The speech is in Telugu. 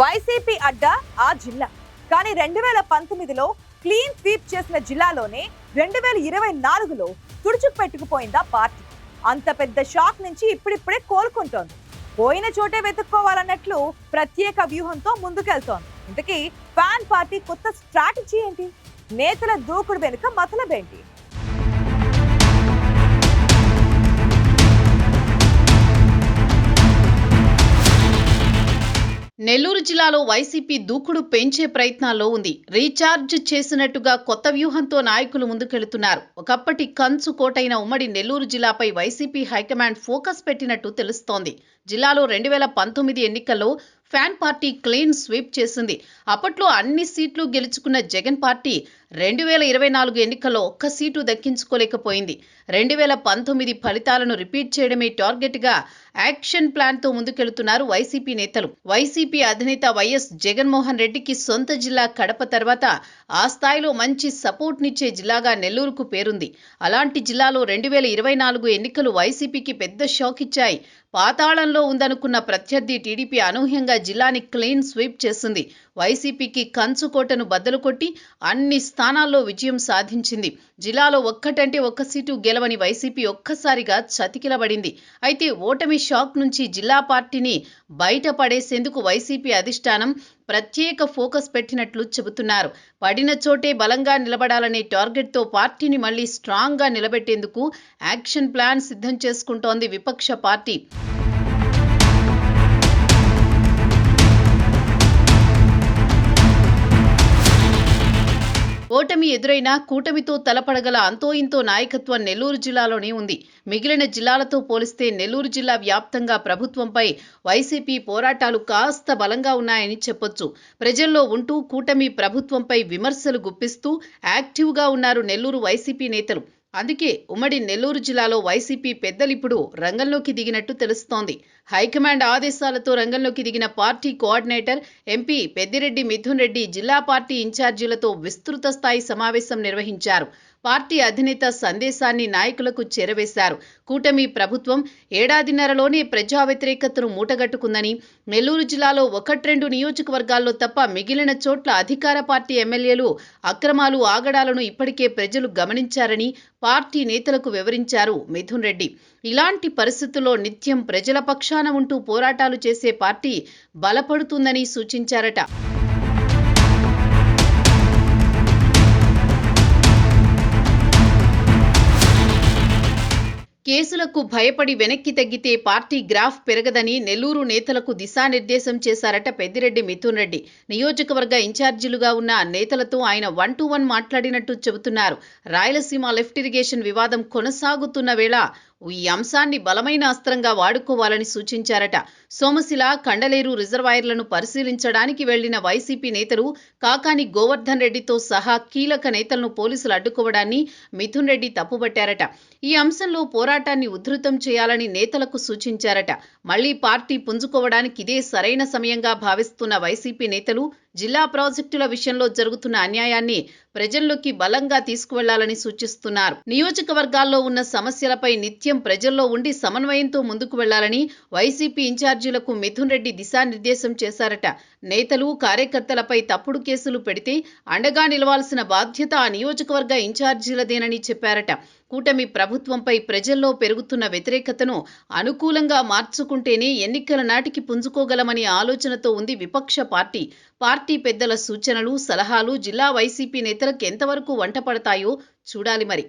వైసీపీ అడ్డా ఆ జిల్లా. కానీ 2019లో క్లీన్ స్వీప్ చేసిన జిల్లాలోనే 2024లో తుడుచుకుపెట్టుకుపోయిందా పార్టీ. అంత పెద్ద షాక్ నుంచి ఇప్పుడిప్పుడే కోలుకుంటోంది. పోయిన చోటే వెతుక్కోవాలన్నట్లు ప్రత్యేక వ్యూహంతో ముందుకెళ్తోంది. ఇంతకీ ఫ్యాన్ పార్టీ కొత్త స్ట్రాటజీ ఏంటి? నేతల దూకుడు వెనుక మతలబేంటి? నెల్లూరు జిల్లాలో వైసీపీ దూకుడు పెంచే ప్రయత్నాల్లో ఉంది. రీఛార్జ్ చేసినట్టుగా కొత్త వ్యూహంతో నాయకులు ముందుకెళ్తున్నారు. ఒకప్పటి కంచు కోటైన ఉమ్మడి నెల్లూరు జిల్లాపై వైసీపీ హైకమాండ్ ఫోకస్ పెట్టినట్టు తెలుస్తోంది. జిల్లాలో 2019 ఎన్నికల్లో ఫ్యాన్ పార్టీ క్లీన్ స్వీప్ చేసింది. అప్పట్లో అన్ని సీట్లు గెలుచుకున్న జగన్ పార్టీ 2024 ఎన్నికల్లో ఒక్క సీటు దక్కించుకోలేకపోయింది. 2019 ఫలితాలను రిపీట్ చేయడమే టార్గెట్గా యాక్షన్ ప్లాన్తో ముందుకెళ్తున్నారు వైసీపీ నేతలు. వైసీపీ అధినేత వైఎస్ జగన్మోహన్ రెడ్డికి సొంత జిల్లా కడప తర్వాత ఆ స్థాయిలో మంచి సపోర్ట్నిచ్చే జిల్లాగా నెల్లూరుకు పేరుంది. అలాంటి జిల్లాలో 2024 ఎన్నికలు వైసీపీకి పెద్ద షాక్ ఇచ్చాయి. పాతాళంలో ఉందనుకున్న ప్రత్యర్థి టీడీపీ అనూహ్యంగా జిల్లాని క్లీన్ స్వీప్ చేసింది. వైసీపీకి కంచుకోటను బద్దలు కొట్టి అన్ని స్థానాల్లో విజయం సాధించింది. జిల్లాలో ఒక్కటంటే ఒక్క సీటు గెలవని వైసీపీ ఒక్కసారిగా చతికిలబడింది. అయితే ఓటమి షాక్ నుంచి జిల్లా పార్టీని బయటపడేసేందుకు వైసీపీ అధిష్టానం ప్రత్యేక ఫోకస్ పెట్టినట్లు చెబుతున్నారు. పడిన చోటే బలంగా నిలబడాలనే టార్గెట్తో పార్టీని మళ్లీ స్ట్రాంగ్గా నిలబెట్టేందుకు యాక్షన్ ప్లాన్ సిద్ధం చేసుకుంటోంది విపక్ష పార్టీ. ఓటమి ఎదురైనా కూటమితో తలపడగల అంతో ఇంతో నాయకత్వం నెల్లూరు జిల్లాలోనే ఉంది. మిగిలిన జిల్లాలతో పోలిస్తే నెల్లూరు జిల్లా వ్యాప్తంగా ప్రభుత్వంపై వైసీపీ పోరాటాలు కాస్త బలంగా ఉన్నాయని చెప్పొచ్చు. ప్రజల్లో ఉంటూ కూటమి ప్రభుత్వంపై విమర్శలు గుప్పిస్తూ యాక్టివ్గా ఉన్నారు నెల్లూరు వైసీపీ నేతలు. అందుకే ఉమ్మడి నెల్లూరు జిల్లాలో వైసీపీ పెద్దలిప్పుడు రంగంలోకి దిగినట్టు తెలుస్తోంది. హైకమాండ్ ఆదేశాలతో రంగంలోకి దిగిన party coordinator MP Peddireddy Mithun Reddy జిల్లా పార్టీ ఇన్ఛార్జీలతో విస్తృత స్థాయి సమావేశం నిర్వహించారు. పార్టీ అధినేత సందేశాన్ని నాయకులకు చేరవేశారు. కూటమి ప్రభుత్వం ఏడాదిన్నరలోనే ప్రజా వ్యతిరేకతను మూటగట్టుకుందని, నెల్లూరు జిల్లాలో 1-2 నియోజకవర్గాల్లో తప్ప మిగిలిన చోట్ల అధికార పార్టీ ఎమ్మెల్యేలు అక్రమాలు ఆగడాలను ఇప్పటికే ప్రజలు గమనించారని పార్టీ నేతలకు వివరించారు మిథున్ రెడ్డి. ఇలాంటి పరిస్థితుల్లో నిత్యం ప్రజల పక్షాన ఉంటూ పోరాటాలు చేసే పార్టీ బలపడుతుందని సూచించారట. కేసులకు భయపడి వెనక్కి తగ్గితే పార్టీ గ్రాఫ్ పెరగదని నెల్లూరు నేతలకు దిశానిర్దేశం చేశారట పెద్దిరెడ్డి మిథున్ రెడ్డి. నియోజకవర్గ ఇన్ఛార్జీలుగా ఉన్న నేతలతో ఆయన 1-to-1 మాట్లాడినట్టు చెబుతున్నారు. రాయలసీమ లిఫ్ట్ ఇరిగేషన్ వివాదం కొనసాగుతున్న వేళ ఈ అంశాన్ని బలమైన అస్త్రంగా వాడుకోవాలని సూచించారట. సోమశిల, కండలేరు రిజర్వాయర్లను పరిశీలించడానికి వెళ్లిన వైసీపీ నేతలు కాకాని గోవర్ధన్ రెడ్డితో సహా కీలక నేతలను పోలీసులు అడ్డుకోవడాన్ని మిథున్ రెడ్డి తప్పుబట్టారట. ఈ అంశంలో పోరాటాన్ని ఉధృతం చేయాలని నేతలకు సూచించారట. మళ్లీ పార్టీ పుంజుకోవడానికి ఇదే సరైన సమయంగా భావిస్తున్న వైసీపీ నేతలు జిల్లా ప్రాజెక్టుల విషయంలో జరుగుతున్న అన్యాయాన్ని ప్రజల్లోకి బలంగా తీసుకువెళ్లాలని సూచిస్తున్నారు. నియోజకవర్గాల్లో ఉన్న సమస్యలపై నిత్యం ప్రజల్లో ఉండి సమన్వయంతో ముందుకు వెళ్లాలని వైసీపీ ఇన్ఛార్జీలకు మిథున్ రెడ్డి దిశానిర్దేశం చేశారట. నేతలు, కార్యకర్తలపై తప్పుడు కేసులు పెడితే అండగా నిలవాల్సిన బాధ్యత ఆ నియోజకవర్గ ఇన్ఛార్జీలదేనని చెప్పారట. కూటమి ప్రభుత్వంపై ప్రజల్లో పెరుగుతున్న వ్యతిరేకతను అనుకూలంగా మార్చుకుంటేనే ఎన్నికల నాటికి పుంజుకోగలమనే ఆలోచనతో ఉంది విపక్ష పార్టీ. పార్టీ పెద్దల సూచనలు, సలహాలు జిల్లా వైసీపీ నేతలకు ఎంతవరకు వంట పడతాయో చూడాలి మరి.